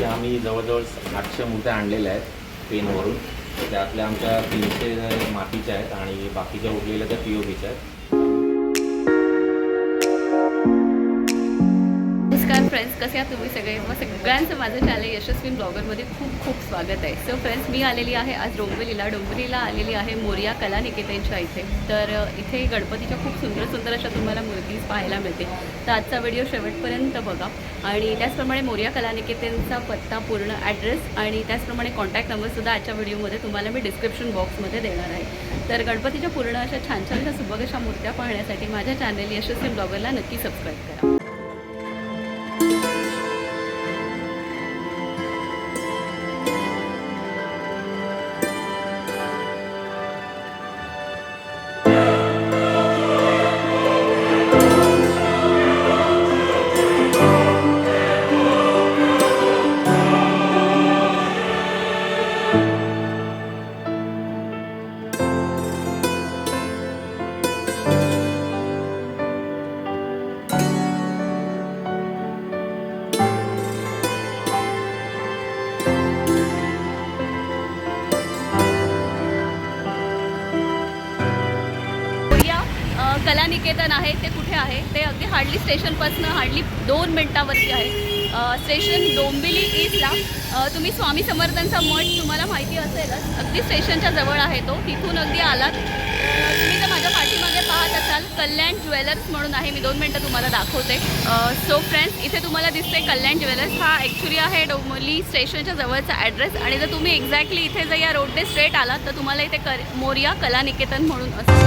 यावर्षी आम्ही जवळजवळ 800 मूर्त्या आणलेल्या आहेत पेनवरून. त्यातल्या आमच्या 300 मातीच्या आहेत आणि बाकीच्या उरलेल्या त्या POPच्या आहेत. नमस्कार फ्रेंड्स, कसे आहात तुम्ही सगळे? मग सगळ्यांचं माझं चॅनल यशस्वी ब्लॉगरमध्ये खूप खूप स्वागत आहे. सो फ्रेंड्स, मी आलेली आहे आज डोंबिवलीला आलेली आहे मोरिया कला निकेतनच्या इथे. तर इथे गणपतीच्या खूप सुंदर सुंदर अशा तुम्हाला मूर्तीज पाहायला मिळते. तर आजचा व्हिडिओ शेवटपर्यंत बघा आणि त्याचप्रमाणे मोरिया कला निकेतनचा पत्ता, पूर्ण ॲड्रेस आणि त्याचप्रमाणे कॉन्टॅक्ट नंबरसुद्धा आजच्या व्हिडिओमध्ये तुम्हाला मी डिस्क्रिप्शन बॉक्समध्ये देणार आहे. तर गणपतीच्या पूर्ण अशा छान छान अशा सुबक अशा मूर्त्या पाहण्यासाठी माझ्या चॅनल यशस्वी ब्लॉगरला नक्की सबस्क्राईब करा. कला निकेतन आहे ते कुठे आहे? ते अगदी हार्डली स्टेशनपासून हार्डली 2 मिनटावरती आहे. स्टेशन डोंबिवली ईस्टला. तुम्ही स्वामी समर्थांचा मठ तुम्हाला माहिती असेलच, अगदी स्टेशनच्या जवळ आहे तो. तिथून अगदी आलात तुम्ही तर माझ्या पाठीमागे पाहत असाल कल्याण ज्वेलर्स म्हणून आहे. मी 2 मिनटं तुम्हाला दाखवते. सो फ्रेंड्स, इथे तुम्हाला दिसते कल्याण ज्वेलर्स. हा ॲक्च्युली आहे डोंबिवली स्टेशनच्या जवळचा ॲड्रेस. आणि जर तुम्ही एक्झॅक्टली इथे जर या रोडने स्ट्रेट आलात तर तुम्हाला इथे मोरिया कला निकेतन म्हणून असतं.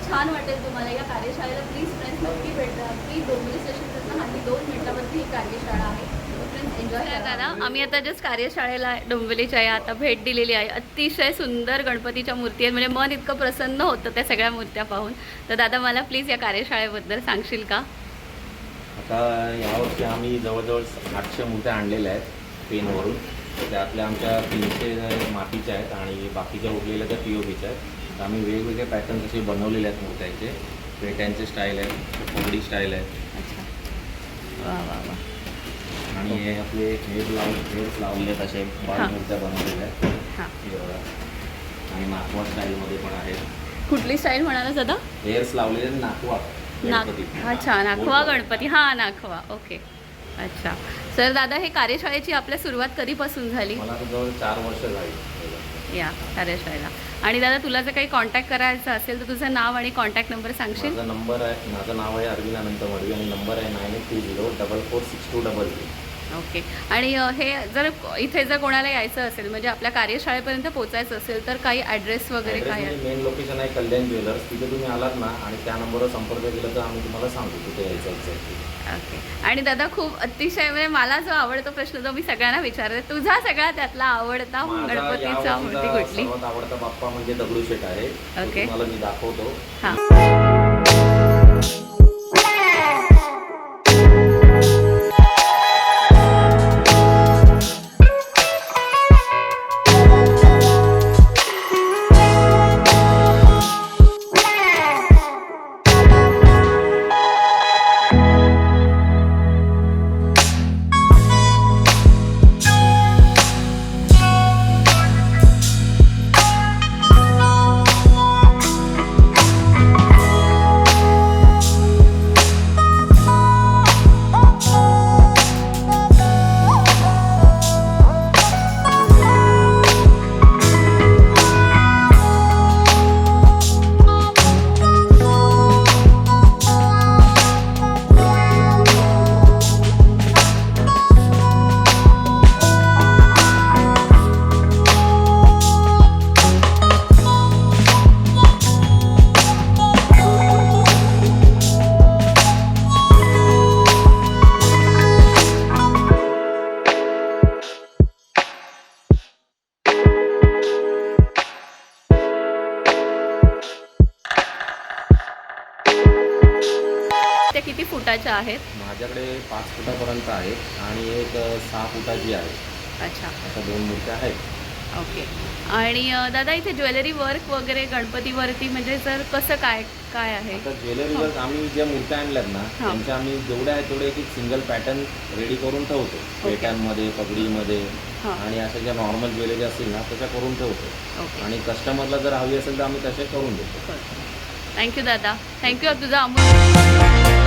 छान वाटेल तुम्हाला या कार्यशाळेला. प्लीज फ्रेंड्स नक्की भेटा. प्लीज डोंबिवली स्टेशनपासून हार्डली 2 मिनिटावरती ही कार्यशाळा आहे. फ्रेंड्स एन्जॉय करा. दादा, आम्ही आता जस्ट कार्यशाळेला डोंबिवलीच्या या आता भेट दिलेली आहे. अतिशय सुंदर गणपतीच्या मूर्ती आहेत, म्हणजे मन इतकं प्रसन्न होतं त्या सगळ्या मूर्त्या पाहून. तर दादा, मला प्लीज या कार्यशाळेबद्दल सांगशील का? आता यावर्षी आम्ही जवळजवळ 800 मूर्त्या आणलेल्या आहेत पेनवरून. त्यातल्या आमच्या 300 मातीच्या आहेत आणि बाकीच्या उरलेल्या त्या POPच्या आहेत. तर आम्ही वेगवेगळे पॅटर्न असे बनवलेले आहेत मूर्त्यांचे. पेट्यांचे स्टाईल आहेत, कोंबडी स्टाईल आहे. अच्छा, वा वा वा. आणि हे आपले हेड्स लावलेले आहेत, असे मूर्त्या बनवलेल्या आहेत. हां, आणि नाकवा स्टाईलमध्ये पण आहेत. कुठली स्टाईल म्हणाला दादा? हेअर्स लावलेले आहेत, नाकवा गणपती. अच्छा, नाखवा गणपती. हां, नाखवा. ओके, अच्छा. सर दादा, हे कार्यशाळेची आपल्या सुरुवात कधीपासून झाली? मला तर जवळ 4 वर्ष झाली या कार्यशाळेला. आणि दादा, तुला जर काही कॉन्टॅक्ट करायचं असेल तर तुझं नाव आणि कॉन्टॅक्ट नंबर सांगशील? माझं नाव आहे अरविंद अनंत मडवी आणि नंबर आहे 9820446233. ओके. आणि हे जर इथे जर कोणाला यायचं असेल, म्हणजे आपल्या कार्यशाळेपर्यंत पोचायचं असेल तर काही ॲड्रेस वगैरे काय आहे? मेन लोकेशन आहे कल्याण ज्वेलर्स. तिथे तुम्ही आलात ना आणि त्या नंबरवर संपर्क केला तर आम्ही तुम्हाला सांगू कुठे यायचं एक्झॅक्टली. ओके. आणि दादा, खूप अतिशय म्हणजे मला जो आवडतो प्रश्न जो मी सगळ्यांना विचारते, तुझा सगळ्यात त्यातला आवडता गणपतीचा मूर्ती कुठली? सर्वात आवडता बाप्पा म्हणजे दगडूशेठ आहे. ओके, तुम्हाला मी दाखवतो. हां. किती फुटाच्या आहेत? माझ्याकडे 5 फुटापर्यंत आहेत आणि एक 6 फुटाची आहे. अच्छा, अशा 2 मूर्त्या आहेत. ओके. आणि दादा इथे ज्वेलरी वर्क वगैरे गणपतीवरती म्हणजे जर कसं काय काय आहे? आता ज्वेलरीवर आम्ही ज्या मूर्त्या आणल्यात ना हां. त्यांच्या आम्ही जेवढ्या आहेत तेवढे एक सिंगल पॅटर्न रेडी करून ठेवतो. पेट्यांमध्ये, पगडीमध्ये हां. आणि अशा ज्या नॉर्मल ज्वेलरी असतील ना तशा करून ठेवतो. ओके. आणि कस्टमरला जर हवी असेल तर आम्ही तसे करून देतो. थँक्यू दादा. थँक्यू तुझा अमूल्य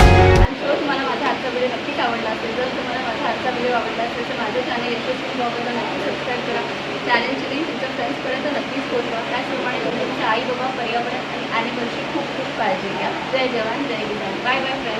तुम्हाला माझा आजचा व्हिडिओ नक्कीच आवडला असेल. जर तुम्हाला माझा आजचा व्हिडिओ आवडला असेल तर माझं चॅनल यशस्वी ब्लॉगरला नक्की सबस्क्राईब करा. चॅनलची लिंक तुमच्या फ्रेंड्सपर्यंत नक्कीच पोहोचवा. त्याचप्रमाणे तुम्ही तुमच्या आई बाबा, पर्यावरण आणि ॲनिमलची खूप खूप काळजी घ्या. जय जवान जय किसान. Bye bye friends.